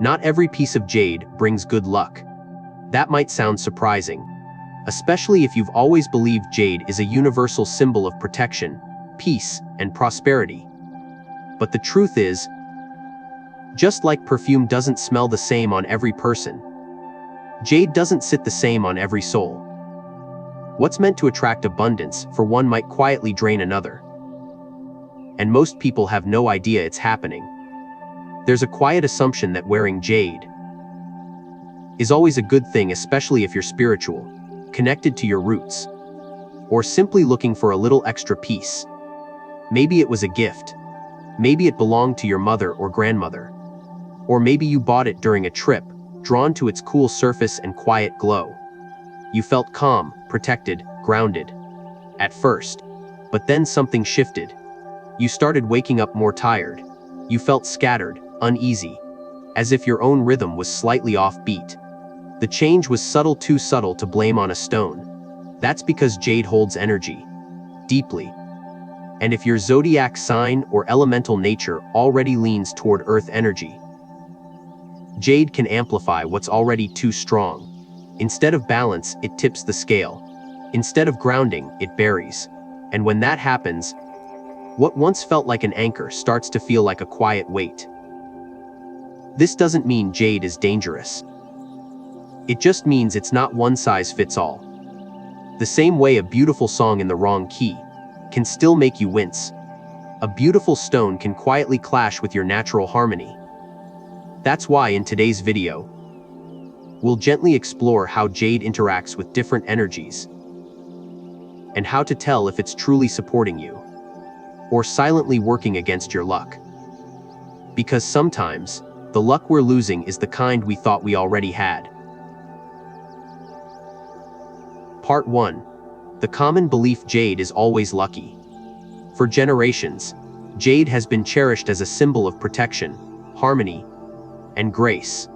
Not every piece of jade brings good luck. That might sound surprising, especially if you've always believed jade is a universal symbol of protection, peace, and prosperity. But the truth is, just like perfume doesn't smell the same on every person, jade doesn't sit the same on every soul. What's meant to attract abundance for one might quietly drain another. And most people have no idea it's happening. There's a quiet assumption that wearing jade is always a good thing, especially if you're spiritual, connected to your roots, or simply looking for a little extra peace. Maybe it was a gift. Maybe it belonged to your mother or grandmother. Or maybe you bought it during a trip, drawn to its cool surface and quiet glow. You felt calm, protected, grounded at first. But then something shifted. You started waking up more tired. You felt scattered, uneasy, as if your own rhythm was slightly offbeat. The change was subtle, too subtle to blame on a stone. That's because jade holds energy deeply. And if your zodiac sign or elemental nature already leans toward earth energy, jade can amplify what's already too strong. Instead of balance, it tips the scale. Instead of grounding, it buries. And when that happens, what once felt like an anchor starts to feel like a quiet weight. This doesn't mean jade is dangerous. It just means it's not one size fits all. The same way a beautiful song in the wrong key can still make you wince, a beautiful stone can quietly clash with your natural harmony. That's why in today's video, we'll gently explore how jade interacts with different energies and how to tell if it's truly supporting you or silently working against your luck. Because sometimes, the luck we're losing is the kind we thought we already had. Part 1. The common belief jade is always lucky. For generations, jade has been cherished as a symbol of protection, harmony, and grace.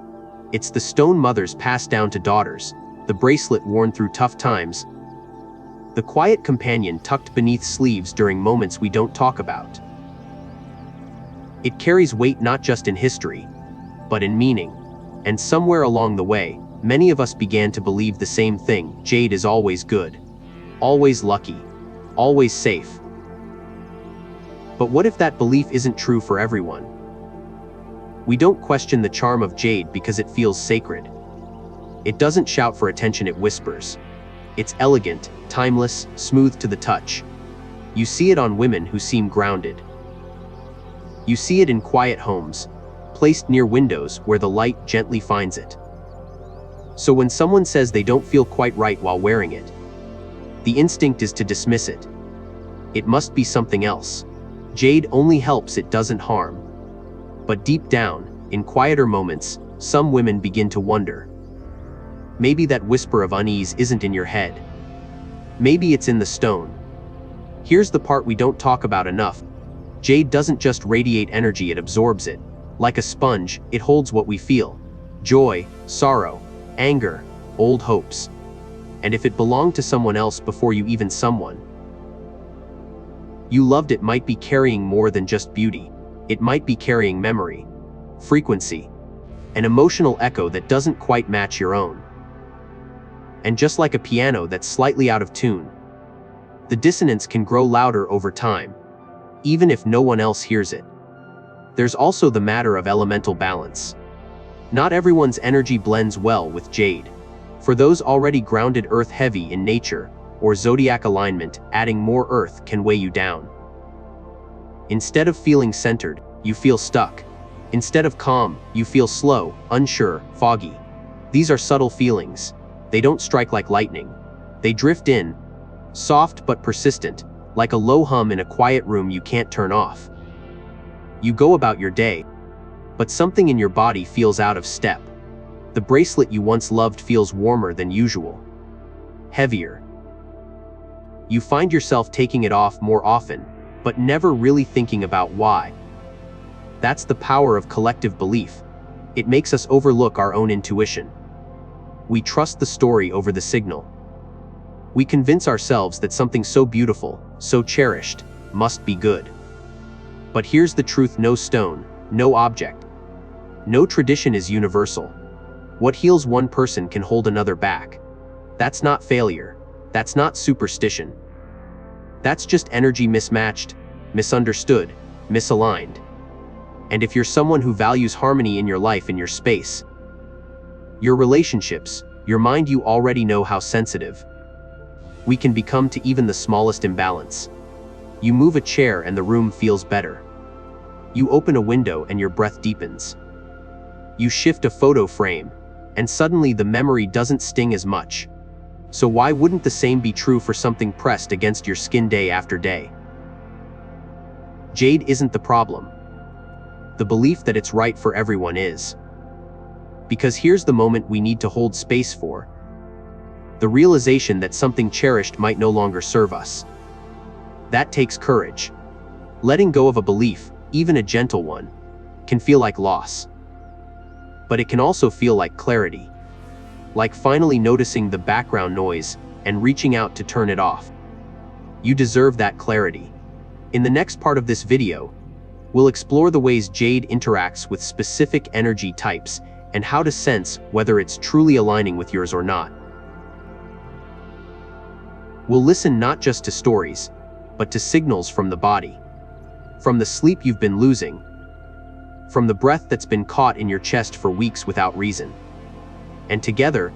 It's the stone mothers passed down to daughters, the bracelet worn through tough times, the quiet companion tucked beneath sleeves during moments we don't talk about. It carries weight not just in history, but in meaning. And somewhere along the way, many of us began to believe the same thing: jade is always good, always lucky, always safe. But what if that belief isn't true for everyone? We don't question the charm of jade because it feels sacred. It doesn't shout for attention, it whispers. It's elegant, timeless, smooth to the touch. You see it on women who seem grounded. You see it in quiet homes, placed near windows where the light gently finds it. So when someone says they don't feel quite right while wearing it, the instinct is to dismiss it. It must be something else. Jade only helps, it doesn't harm. But deep down, in quieter moments, some women begin to wonder. Maybe that whisper of unease isn't in your head. Maybe it's in the stone. Here's the part we don't talk about enough. Jade doesn't just radiate energy, it absorbs it. Like a sponge, it holds what we feel: joy, sorrow, anger, old hopes. And if it belonged to someone else before you, even someone you loved, it might be carrying more than just beauty. It might be carrying memory, frequency, an emotional echo that doesn't quite match your own. And just like a piano that's slightly out of tune, the dissonance can grow louder over time, even if no one else hears it. There's also the matter of elemental balance. Not everyone's energy blends well with jade. For those already grounded earth-heavy in nature or zodiac alignment, adding more earth can weigh you down. Instead of feeling centered, you feel stuck. Instead of calm, you feel slow, unsure, foggy. These are subtle feelings. They don't strike like lightning. They drift in, soft but persistent, like a low hum in a quiet room you can't turn off. You go about your day, but something in your body feels out of step. The bracelet you once loved feels warmer than usual, heavier. You find yourself taking it off more often, but never really thinking about why. That's the power of collective belief. It makes us overlook our own intuition. We trust the story over the signal. We convince ourselves that something so beautiful, so cherished, must be good. But here's the truth: no stone, no object, No tradition is universal. What heals one person can hold another back. That's not failure. That's not superstition. That's just energy mismatched, misunderstood, misaligned. And if you're someone who values harmony in your life, in your space, your relationships, your mind, you already know how sensitive we can become to even the smallest imbalance. You move a chair and the room feels better. You open a window and your breath deepens. You shift a photo frame, and suddenly the memory doesn't sting as much. So why wouldn't the same be true for something pressed against your skin day after day? Jade isn't the problem. The belief that it's right for everyone is. Because here's the moment we need to hold space for. The realization that something cherished might no longer serve us. That takes courage. Letting go of a belief, even a gentle one, can feel like loss. But it can also feel like clarity. Like finally noticing the background noise and reaching out to turn it off. You deserve that clarity. In the next part of this video, we'll explore the ways Jade interacts with specific energy types and how to sense whether it's truly aligning with yours or not. We'll listen not just to stories, but to signals from the body. From the sleep you've been losing. From the breath that's been caught in your chest for weeks without reason. And together,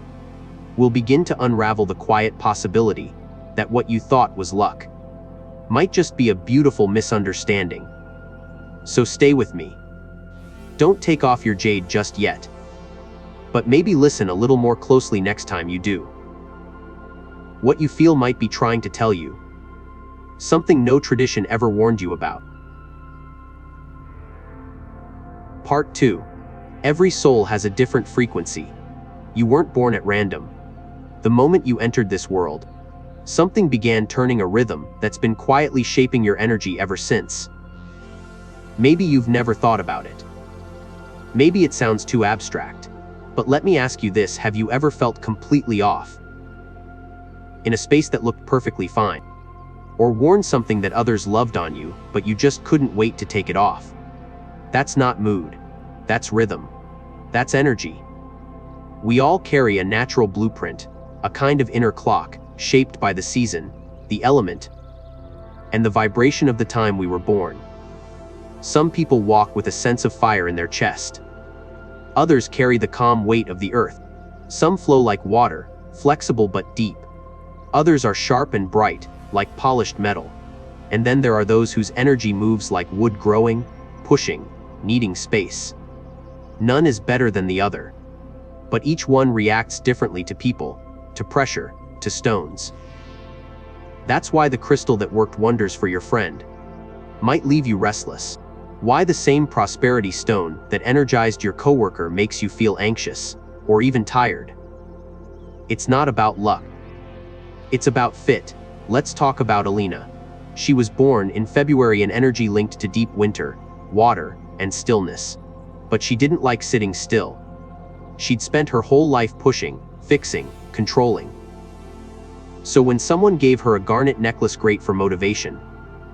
we'll begin to unravel the quiet possibility that what you thought was luck might just be a beautiful misunderstanding. So stay with me. Don't take off your jade just yet. But maybe listen a little more closely next time you do. What you feel might be trying to tell you something no tradition ever warned you about. Part 2. Every soul has a different frequency. You weren't born at random. The moment you entered this world, something began turning a rhythm that's been quietly shaping your energy ever since. Maybe you've never thought about it. Maybe it sounds too abstract. But let me ask you this, have you ever felt completely off? In a space that looked perfectly fine? Or worn something that others loved on you, but you just couldn't wait to take it off? That's not mood. That's rhythm. That's energy. We all carry a natural blueprint, a kind of inner clock, shaped by the season, the element, and the vibration of the time we were born. Some people walk with a sense of fire in their chest. Others carry the calm weight of the earth. Some flow like water, flexible but deep. Others are sharp and bright, like polished metal. And then there are those whose energy moves like wood, growing, pushing, needing space. None is better than the other. But each one reacts differently to people, to pressure, to stones. That's why the crystal that worked wonders for your friend might leave you restless. Why the same prosperity stone that energized your coworker makes you feel anxious, or even tired. It's not about luck. It's about fit. Let's talk about Alina. She was born in February, an energy linked to deep winter, water, and stillness. But she didn't like sitting still. She'd spent her whole life pushing, fixing, controlling. So when someone gave her a garnet necklace great for motivation,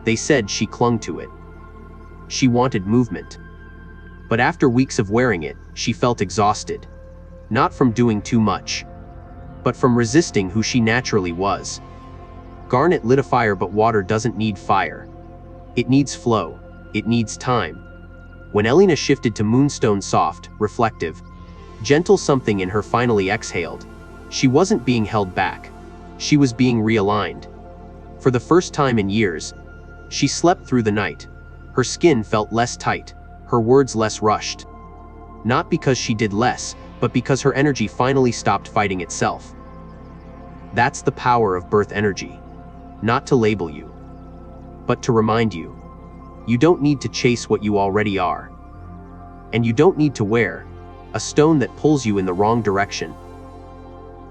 they said she clung to it. She wanted movement. But after weeks of wearing it, she felt exhausted. Not from doing too much, but from resisting who she naturally was. Garnet lit a fire, but water doesn't need fire. It needs flow. It needs time. When Alina shifted to moonstone, soft, reflective, gentle, something in her finally exhaled. She wasn't being held back. She was being realigned. For the first time in years, she slept through the night. Her skin felt less tight, her words less rushed. Not because she did less, but because her energy finally stopped fighting itself. That's the power of birth energy. Not to label you, but to remind you. You don't need to chase what you already are. And you don't need to wear a stone that pulls you in the wrong direction.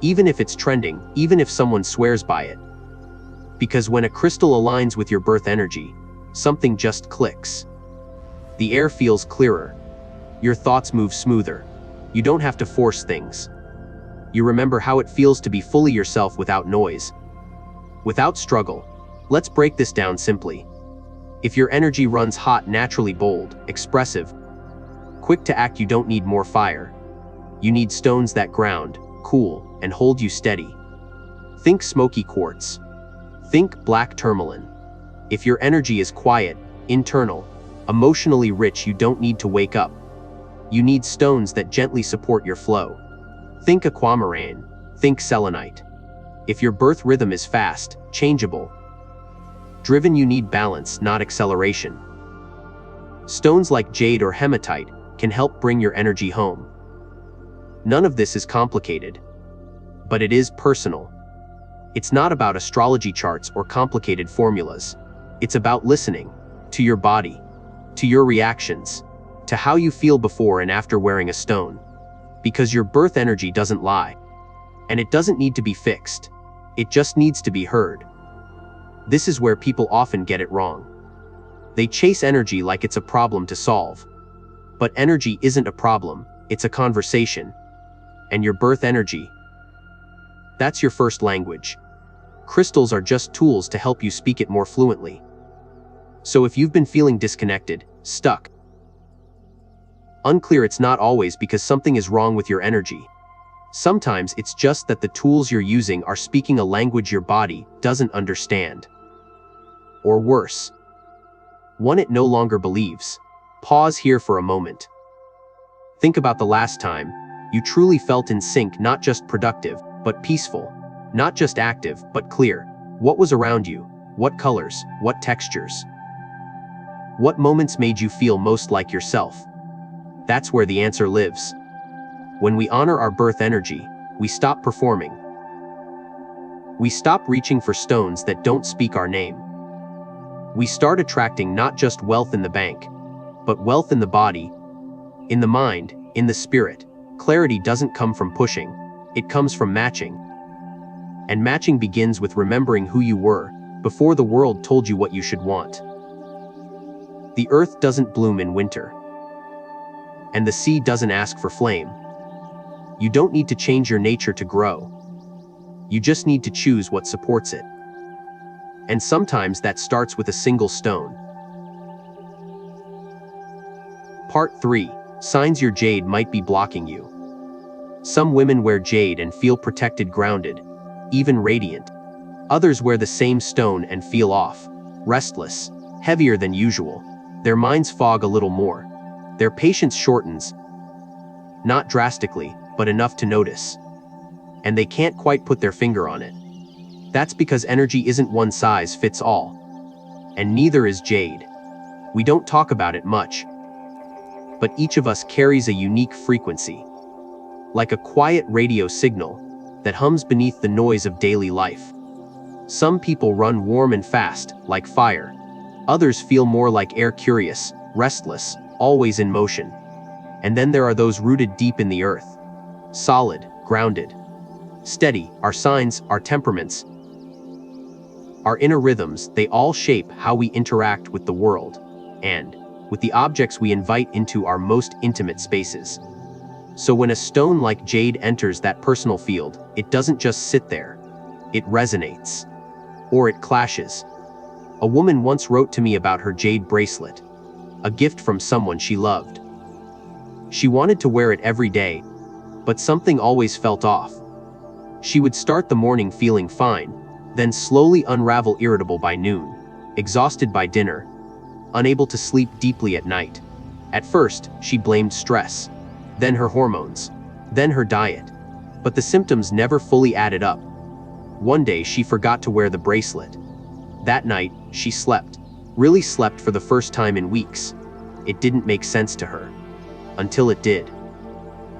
Even if it's trending, even if someone swears by it. Because when a crystal aligns with your birth energy, something just clicks. The air feels clearer. Your thoughts move smoother. You don't have to force things. You remember how it feels to be fully yourself without noise, without struggle. Let's break this down simply. If your energy runs hot, naturally bold, expressive, quick to act. You don't need more fire. You need stones that ground, cool, and hold you steady. Think smoky quartz. Think black tourmaline. If your energy is quiet, internal, emotionally rich, you don't need to wake up. You need stones that gently support your flow. Think aquamarine. Think selenite. If your birth rhythm is fast, changeable, driven, you need balance, not acceleration. Stones like jade or hematite can help bring your energy home. None of this is complicated, but it is personal. It's not about astrology charts or complicated formulas. It's about listening to your body, to your reactions, to how you feel before and after wearing a stone. Because your birth energy doesn't lie. And it doesn't need to be fixed. It just needs to be heard. This is where people often get it wrong. They chase energy like it's a problem to solve. But energy isn't a problem, it's a conversation. And your birth energy, that's your first language. Crystals are just tools to help you speak it more fluently. So if you've been feeling disconnected, stuck, unclear, it's not always because something is wrong with your energy. Sometimes it's just that the tools you're using are speaking a language your body doesn't understand. Or worse, one it no longer believes. Pause here for a moment. Think about the last time you truly felt in sync, not just productive, but peaceful. Not just active, but clear. What was around you? What colors? What textures? What moments made you feel most like yourself? That's where the answer lives. When we honor our birth energy, we stop performing. We stop reaching for stones that don't speak our name. We start attracting not just wealth in the bank, but wealth in the body, in the mind, in the spirit. Clarity doesn't come from pushing, it comes from matching. And matching begins with remembering who you were before the world told you what you should want. The earth doesn't bloom in winter. And the sea doesn't ask for flame. You don't need to change your nature to grow. You just need to choose what supports it. And sometimes that starts with a single stone. Part 3. Signs your jade might be blocking you. Some women wear jade and feel protected, grounded, even radiant. Others wear the same stone and feel off, restless, heavier than usual. Their minds fog a little more. Their patience shortens, not drastically, but enough to notice. And they can't quite put their finger on it. That's because energy isn't one size fits all. And neither is jade. We don't talk about it much. But each of us carries a unique frequency. Like a quiet radio signal that hums beneath the noise of daily life. Some people run warm and fast, like fire. Others feel more like air, curious, restless, always in motion. And then there are those rooted deep in the earth. Solid, grounded, steady. Our signs, our temperaments, our inner rhythms, they all shape how we interact with the world and with the objects we invite into our most intimate spaces. So when a stone like jade enters that personal field, it doesn't just sit there. It resonates. Or it clashes. A woman once wrote to me about her jade bracelet, a gift from someone she loved. She wanted to wear it every day, but something always felt off. She would start the morning feeling fine, then slowly unravel, irritable by noon, exhausted by dinner, unable to sleep deeply at night. At first, she blamed stress, then her hormones, then her diet. But the symptoms never fully added up. One day she forgot to wear the bracelet. That night, she slept, really slept for the first time in weeks. It didn't make sense to her. Until it did.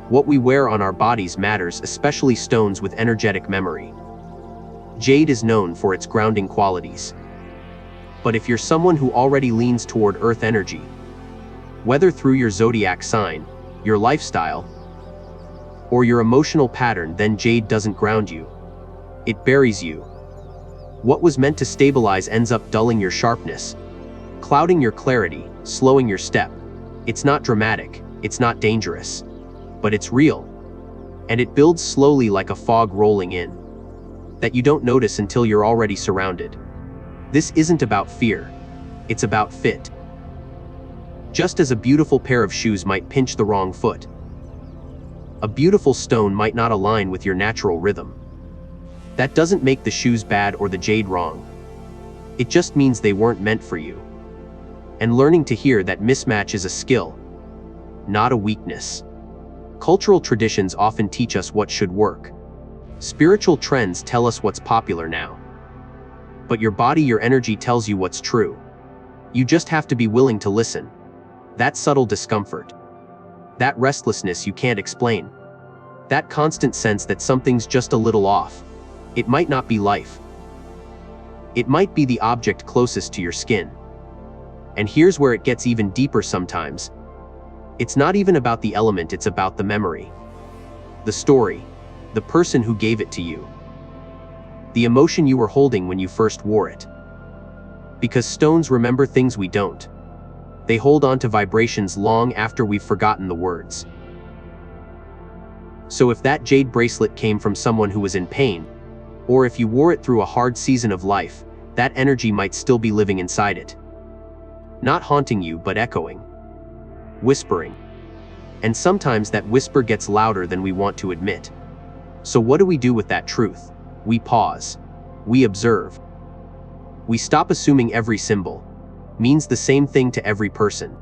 What we wear on our bodies matters, especially stones with energetic memory. Jade is known for its grounding qualities. But if you're someone who already leans toward earth energy, whether through your zodiac sign, your lifestyle, or your emotional pattern, then jade doesn't ground you. It buries you. What was meant to stabilize ends up dulling your sharpness, clouding your clarity, slowing your step. It's not dramatic, it's not dangerous, but it's real. And it builds slowly, like a fog rolling in, that you don't notice until you're already surrounded. This isn't about fear, it's about fit. Just as a beautiful pair of shoes might pinch the wrong foot, a beautiful stone might not align with your natural rhythm. That doesn't make the shoes bad or the jade wrong. It just means they weren't meant for you. And learning to hear that mismatch is a skill, not a weakness. Cultural traditions often teach us what should work. Spiritual trends tell us what's popular now. But your body, your energy tells you what's true. You just have to be willing to listen. That subtle discomfort, that restlessness you can't explain, that constant sense that something's just a little off. It might not be life. It might be the object closest to your skin. And here's where it gets even deeper sometimes. It's not even about the element, it's about the memory. The story, the person who gave it to you. The emotion you were holding when you first wore it. Because stones remember things we don't. They hold on to vibrations long after we've forgotten the words. So if that jade bracelet came from someone who was in pain, or if you wore it through a hard season of life, that energy might still be living inside it. Not haunting you, but echoing. Whispering. And sometimes that whisper gets louder than we want to admit. So what do we do with that truth? We pause. We observe. We stop assuming every symbol means the same thing to every person.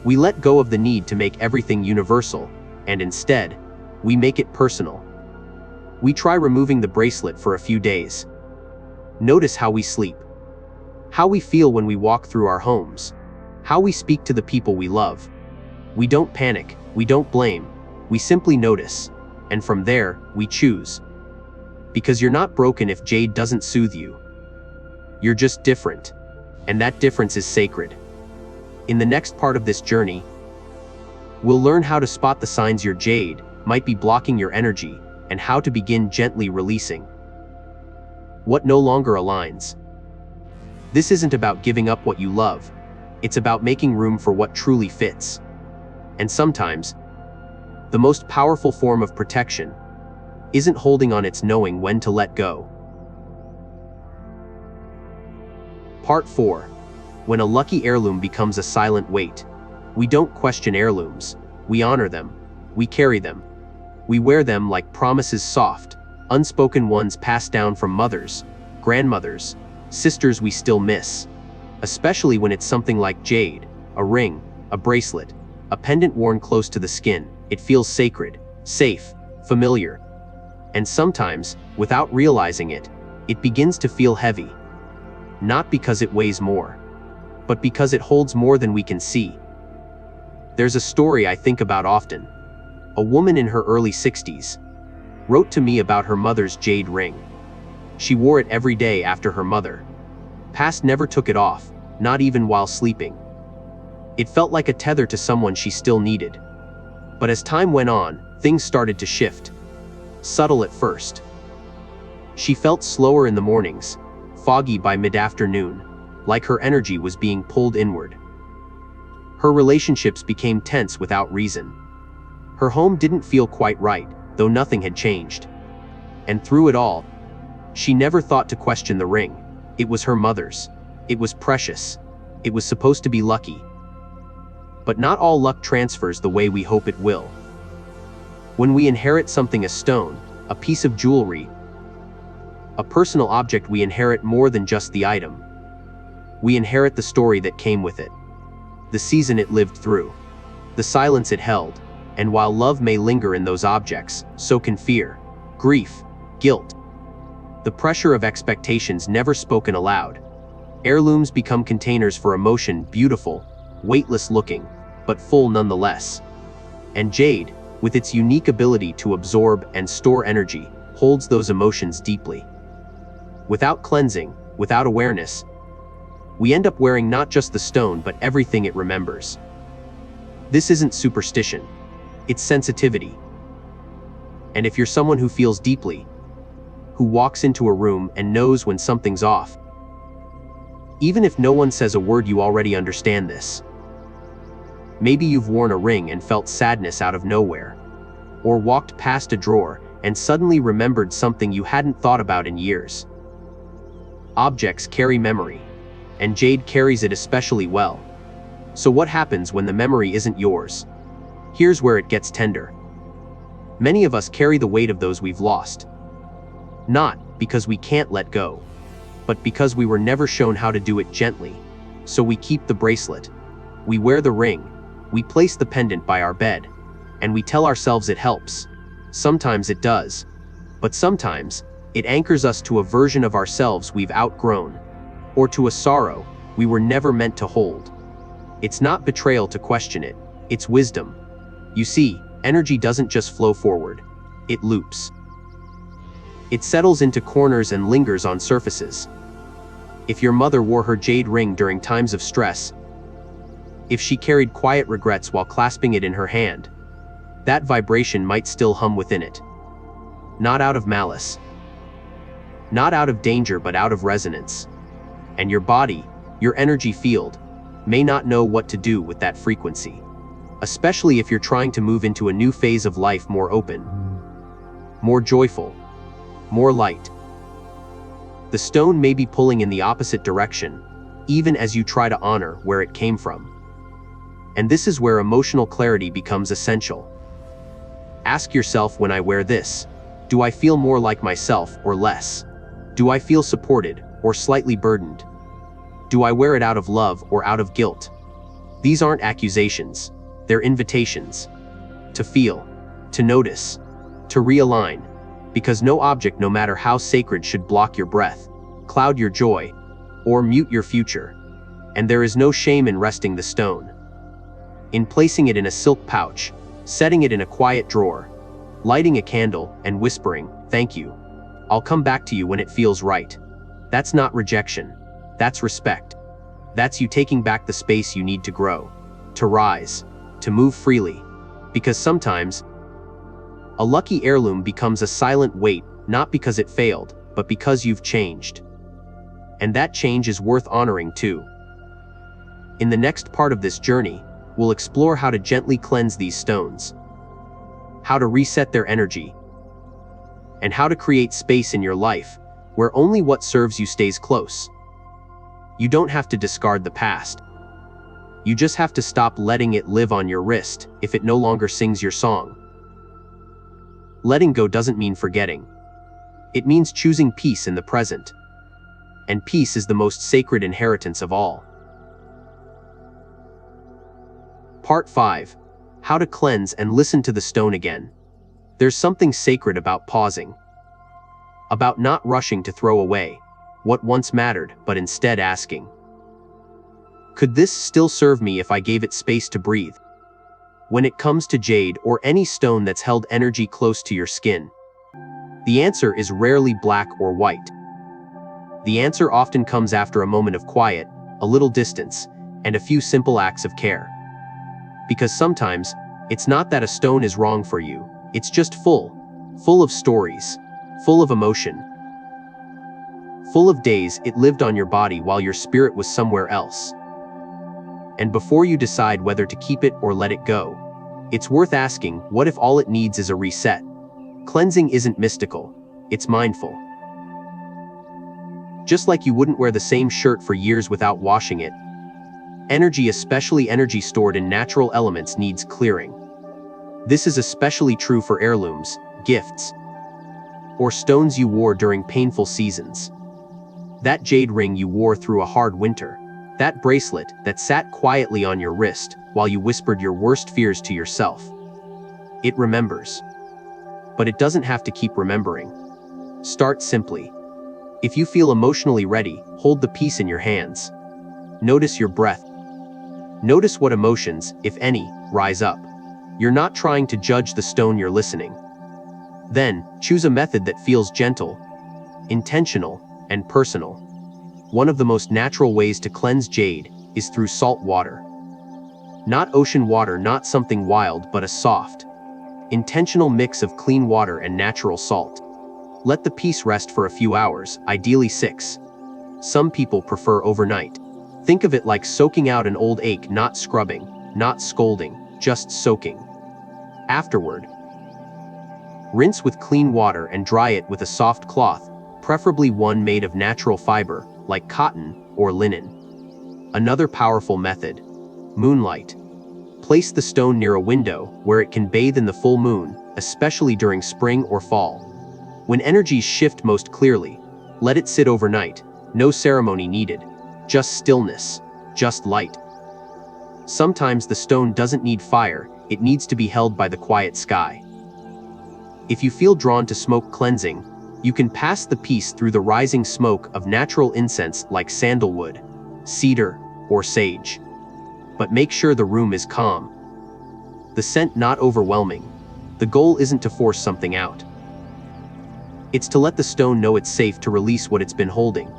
We let go of the need to make everything universal, and instead, we make it personal. We try removing the bracelet for a few days. Notice how we sleep. How we feel when we walk through our homes. How we speak to the people we love. We don't panic, we don't blame, we simply notice. And from there, we choose. Because you're not broken if jade doesn't soothe you. You're just different. And that difference is sacred. In the next part of this journey, we'll learn how to spot the signs your jade might be blocking your energy, and how to begin gently releasing what no longer aligns. This isn't about giving up what you love. It's about making room for what truly fits. And sometimes, the most powerful form of protection isn't holding on, it's knowing when to let go. Part 4. When a lucky heirloom becomes a silent weight. We don't question heirlooms. We honor them. We carry them. We wear them like promises, soft, unspoken ones passed down from mothers, grandmothers, sisters we still miss. Especially when it's something like jade, a ring, a bracelet, a pendant worn close to the skin. It feels sacred, safe, familiar. And sometimes, without realizing it, it begins to feel heavy. Not because it weighs more, but because it holds more than we can see. There's a story I think about often. A woman in her early 60s wrote to me about her mother's jade ring. She wore it every day after her mother passed, never took it off, not even while sleeping. It felt like a tether to someone she still needed. But as time went on, things started to shift. Subtle at first. She felt slower in the mornings, foggy by mid-afternoon, like her energy was being pulled inward. Her relationships became tense without reason. Her home didn't feel quite right, though nothing had changed. And through it all, she never thought to question the ring. It was her mother's. It was precious. It was supposed to be lucky. But not all luck transfers the way we hope it will. When we inherit something, a stone, a piece of jewelry, a personal object, we inherit more than just the item. We inherit the story that came with it, the season it lived through, the silence it held. And while love may linger in those objects, so can fear, grief, guilt, the pressure of expectations never spoken aloud. Heirlooms become containers for emotion, beautiful, weightless looking, but full nonetheless. And jade, with its unique ability to absorb and store energy, holds those emotions deeply. Without cleansing, without awareness, we end up wearing not just the stone but everything it remembers. This isn't superstition. It's sensitivity. And if you're someone who feels deeply, who walks into a room and knows when something's off, even if no one says a word, you already understand this. Maybe you've worn a ring and felt sadness out of nowhere, or walked past a drawer and suddenly remembered something you hadn't thought about in years. Objects carry memory, and jade carries it especially well. So what happens when the memory isn't yours? Here's where it gets tender. Many of us carry the weight of those we've lost. Not because we can't let go, but because we were never shown how to do it gently. So we keep the bracelet, we wear the ring, we place the pendant by our bed, and we tell ourselves it helps. Sometimes it does, but sometimes it anchors us to a version of ourselves we've outgrown, or to a sorrow we were never meant to hold. It's not betrayal to question it, it's wisdom. You see, energy doesn't just flow forward, it loops. It settles into corners and lingers on surfaces. If your mother wore her jade ring during times of stress, if she carried quiet regrets while clasping it in her hand, that vibration might still hum within it. Not out of malice, not out of danger, but out of resonance. And your body, your energy field, may not know what to do with that frequency, especially if you're trying to move into a new phase of life more open, more joyful, more light. The stone may be pulling in the opposite direction, even as you try to honor where it came from. And this is where emotional clarity becomes essential. Ask yourself, when I wear this, do I feel more like myself or less? Do I feel supported or slightly burdened? Do I wear it out of love or out of guilt? These aren't accusations, they're invitations. To feel, to notice, to realign, because no object, no matter how sacred, should block your breath, cloud your joy, or mute your future. And there is no shame in resting the stone, in placing it in a silk pouch, setting it in a quiet drawer, lighting a candle and whispering, "Thank you. I'll come back to you when it feels right." That's not rejection, that's respect. That's you taking back the space you need to grow, to rise, to move freely. Because sometimes, a lucky heirloom becomes a silent weight, not because it failed, but because you've changed. And that change is worth honoring too. In the next part of this journey, we'll explore how to gently cleanse these stones, how to reset their energy, and how to create space in your life where only what serves you stays close. You don't have to discard the past. You just have to stop letting it live on your wrist if it no longer sings your song. Letting go doesn't mean forgetting. It means choosing peace in the present. And peace is the most sacred inheritance of all. Part 5. How to cleanse and listen to the stone again. There's something sacred about pausing, about not rushing to throw away what once mattered, but instead asking, could this still serve me if I gave it space to breathe? When it comes to jade or any stone that's held energy close to your skin, the answer is rarely black or white. The answer often comes after a moment of quiet, a little distance, and a few simple acts of care. Because sometimes, it's not that a stone is wrong for you, it's just full of stories, full of emotion, full of days it lived on your body while your spirit was somewhere else. And before you decide whether to keep it or let it go, it's worth asking, what if all it needs is a reset? Cleansing isn't mystical, it's mindful. Just like you wouldn't wear the same shirt for years without washing it, energy, especially energy stored in natural elements, needs clearing. This is especially true for heirlooms, gifts, or stones you wore during painful seasons. That jade ring you wore through a hard winter, that bracelet that sat quietly on your wrist while you whispered your worst fears to yourself. It remembers. But it doesn't have to keep remembering. Start simply. If you feel emotionally ready, hold the piece in your hands. Notice your breath. Notice what emotions, if any, rise up. You're not trying to judge the stone, you're listening. Then, choose a method that feels gentle, intentional, and personal. One of the most natural ways to cleanse jade is through salt water. Not ocean water, not something wild, but a soft, intentional mix of clean water and natural salt. Let the piece rest for a few hours, ideally 6. Some people prefer overnight. Think of it like soaking out an old ache, not scrubbing, not scolding, just soaking. Afterward, rinse with clean water and dry it with a soft cloth, preferably one made of natural fiber, like cotton or linen. Another powerful method. Moonlight. Place the stone near a window where it can bathe in the full moon, especially during spring or fall. When energies shift most clearly, let it sit overnight. No ceremony needed. Just stillness. Just light. Sometimes the stone doesn't need fire, it needs to be held by the quiet sky. If you feel drawn to smoke cleansing, you can pass the piece through the rising smoke of natural incense like sandalwood, cedar, or sage. But make sure the room is calm. The scent not overwhelming. The goal isn't to force something out. It's to let the stone know it's safe to release what it's been holding.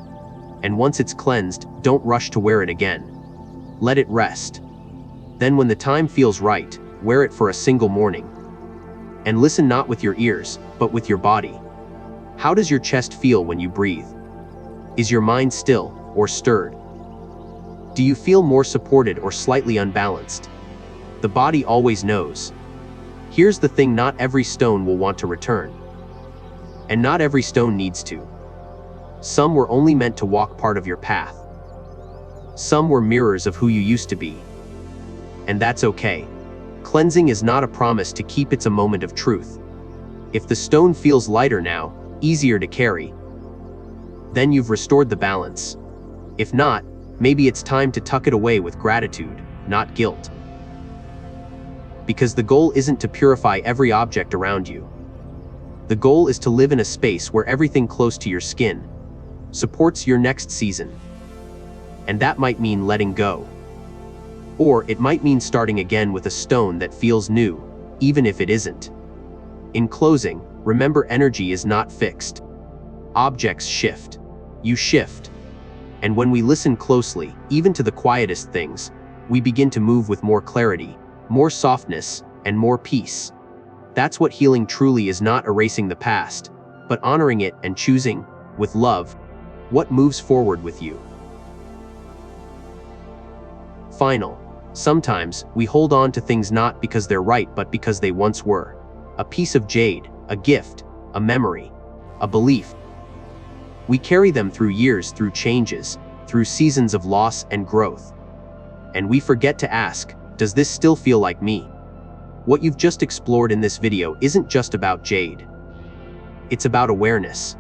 And once it's cleansed, don't rush to wear it again. Let it rest. Then when the time feels right, wear it for a single morning. And listen not with your ears, but with your body. How does your chest feel when you breathe? Is your mind still or stirred? Do you feel more supported or slightly unbalanced? The body always knows. Here's the thing: not every stone will want to return. And not every stone needs to. Some were only meant to walk part of your path. Some were mirrors of who you used to be. And that's okay. Cleansing is not a promise to keep, it's a moment of truth. If the stone feels lighter now, easier to carry, then you've restored the balance. If not, maybe it's time to tuck it away with gratitude, not guilt. Because the goal isn't to purify every object around you. The goal is to live in a space where everything close to your skin supports your next season. And that might mean letting go. Or it might mean starting again with a stone that feels new, even if it isn't. In closing, remember, energy is not fixed. Objects shift. You shift. And when we listen closely, even to the quietest things, we begin to move with more clarity, more softness, and more peace. That's what healing truly is: not erasing the past, but honoring it and choosing, with love, what moves forward with you. Final. Sometimes, we hold on to things not because they're right but because they once were. A piece of jade, a gift, a memory, a belief. We carry them through years, through changes, through seasons of loss and growth. And we forget to ask, does this still feel like me? What you've just explored in this video isn't just about jade. It's about awareness.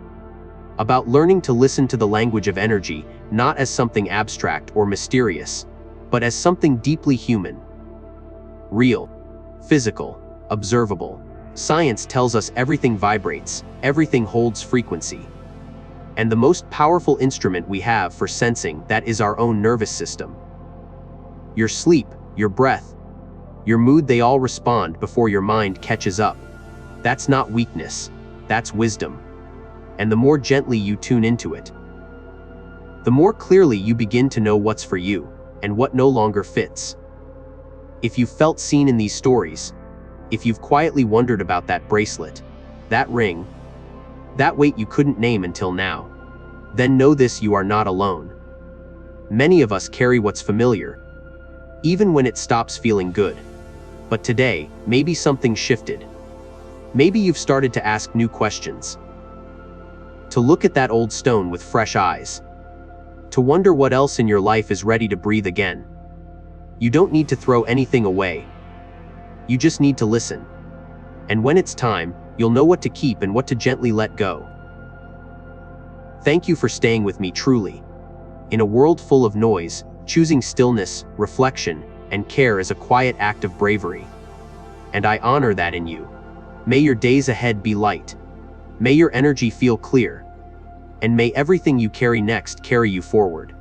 About learning to listen to the language of energy, not as something abstract or mysterious, but as something deeply human. Real. Physical. Observable. Science tells us everything vibrates, everything holds frequency. And the most powerful instrument we have for sensing that is our own nervous system. Your sleep, your breath, your mood, they all respond before your mind catches up. That's not weakness, that's wisdom. And the more gently you tune into it, the more clearly you begin to know what's for you and what no longer fits. If you've felt seen in these stories, if you've quietly wondered about that bracelet, that ring, that weight you couldn't name until now, then know this: you are not alone. Many of us carry what's familiar, even when it stops feeling good. But today, maybe something shifted. Maybe you've started to ask new questions. To look at that old stone with fresh eyes. To wonder what else in your life is ready to breathe again. You don't need to throw anything away. You just need to listen. And when it's time, you'll know what to keep and what to gently let go. Thank you for staying with me truly. In a world full of noise, choosing stillness, reflection, and care is a quiet act of bravery. And I honor that in you. May your days ahead be light. May your energy feel clear. And may everything you carry next carry you forward.